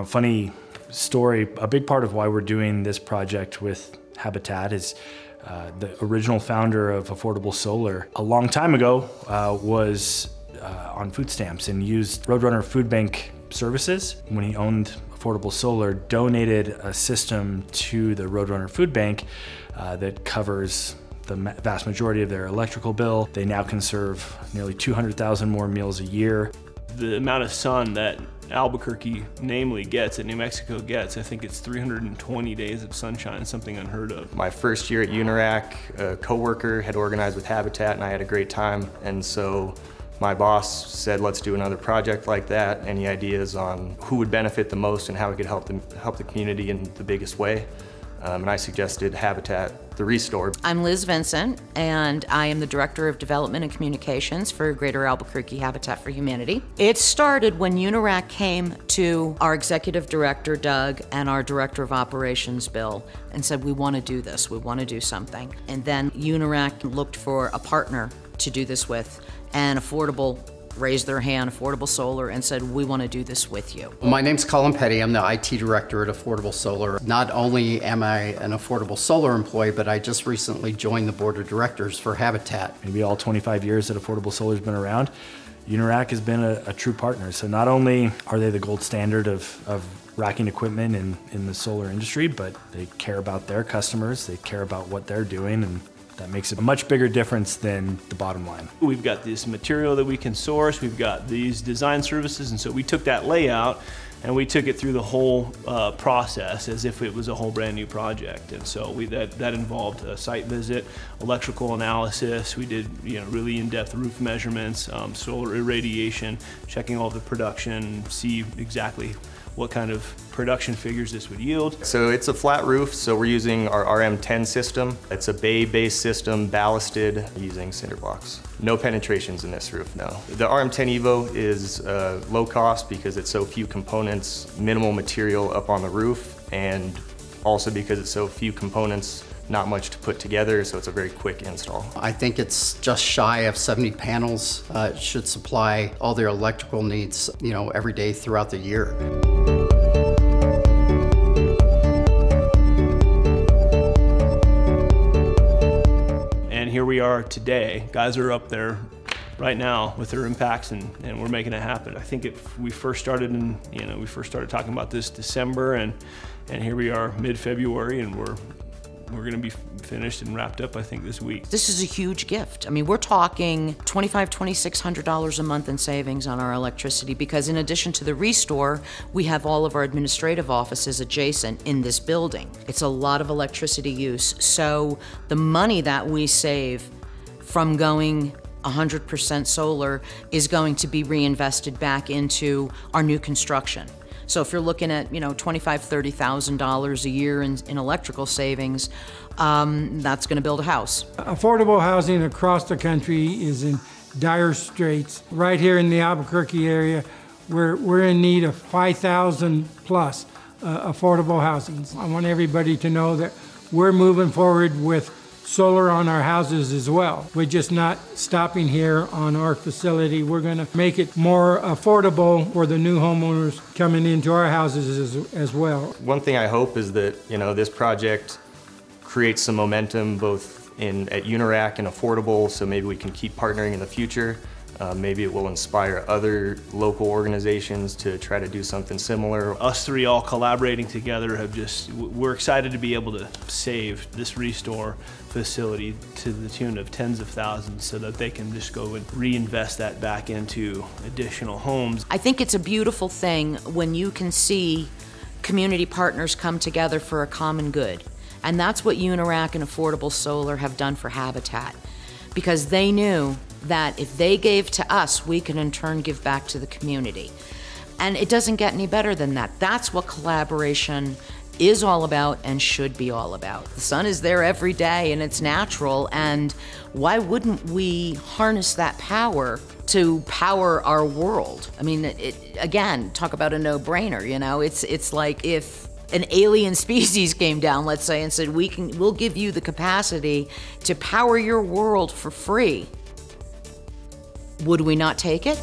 funny story, a big part of why we're doing this project with Habitat is the original founder of Affordable Solar a long time ago was on food stamps and used Roadrunner Food Bank services. When he owned Affordable Solar, donated a system to the Roadrunner Food Bank that covers the vast majority of their electrical bill. They now can serve nearly 200,000 more meals a year. The amount of sun that Albuquerque namely gets, that New Mexico gets, I think it's 320 days of sunshine, something unheard of. My first year at Unirac, a coworker had organized with Habitat and I had a great time. And so my boss said, let's do another project like that. Any ideas on who would benefit the most and how we could help the community in the biggest way? And I suggested Habitat, the Restore. I'm Liz Vincent, and I am the Director of Development and Communications for Greater Albuquerque Habitat for Humanity. It started when Unirac came to our Executive Director, Doug, and our Director of Operations, Bill, and said, we want to do this, we want to do something. And then Unirac looked for a partner to do this with, and Affordable raised their hand, Affordable Solar, and said, we want to do this with you. My name's Colin Petty. I'm the IT director at Affordable Solar. Not only am I an Affordable Solar employee, but I just recently joined the board of directors for Habitat. Maybe all 25 years that Affordable Solar's been around, Unirac has been a true partner. So not only are they the gold standard of racking equipment in the solar industry, but they care about their customers, they care about what they're doing, and that makes it a much bigger difference than the bottom line. We've got this material that we can source, we've got these design services, and so we took that layout and we took it through the whole process as if it was a whole brand new project. And so that involved a site visit, electrical analysis, we did really in-depth roof measurements, solar irradiation, checking all the production, see exactly what kind of production figures this would yield. So it's a flat roof, so we're using our RM10 system. It's a bay-based system, ballasted, using cinder blocks. No penetrations in this roof, no. The RM10 Evo is low cost because it's so few components, minimal material up on the roof, and also because it's so few components, not much to put together, so it's a very quick install. I think it's just shy of 70 panels. It should supply all their electrical needs, every day throughout the year. And here we are today. Guys are up there right now with their impacts, and we're making it happen. I think we first started talking about this December, and here we are mid-February, and we're going to be finished and wrapped up, I think, this week. This is a huge gift. I mean, we're talking $2,500, $2,600 a month in savings on our electricity because in addition to the Restore, we have all of our administrative offices adjacent in this building. It's a lot of electricity use. So the money that we save from going 100% solar is going to be reinvested back into our new construction. So if you're looking at, $25,000, $30,000 a year in electrical savings, that's going to build a house. Affordable housing across the country is in dire straits. Right here in the Albuquerque area, we're in need of 5,000 plus affordable housing. I want everybody to know that we're moving forward with solar on our houses as well. We're just not stopping here on our facility. We're going to make it more affordable for the new homeowners coming into our houses as well. One thing I hope is that this project creates some momentum both at Unirac and Affordable, so maybe we can keep partnering in the future. Maybe it will inspire other local organizations to try to do something similar. Us three all collaborating together we're excited to be able to save this Restore facility to the tune of tens of thousands so that they can just go and reinvest that back into additional homes. I think it's a beautiful thing when you can see community partners come together for a common good. And that's what Unirac and Affordable Solar have done for Habitat, because they knew that if they gave to us, we can in turn give back to the community. And it doesn't get any better than that. That's what collaboration is all about and should be all about. The sun is there every day and it's natural, and why wouldn't we harness that power to power our world? I mean, again, talk about a no-brainer, It's like if an alien species came down, let's say, and said, we'll give you the capacity to power your world for free. Would we not take it?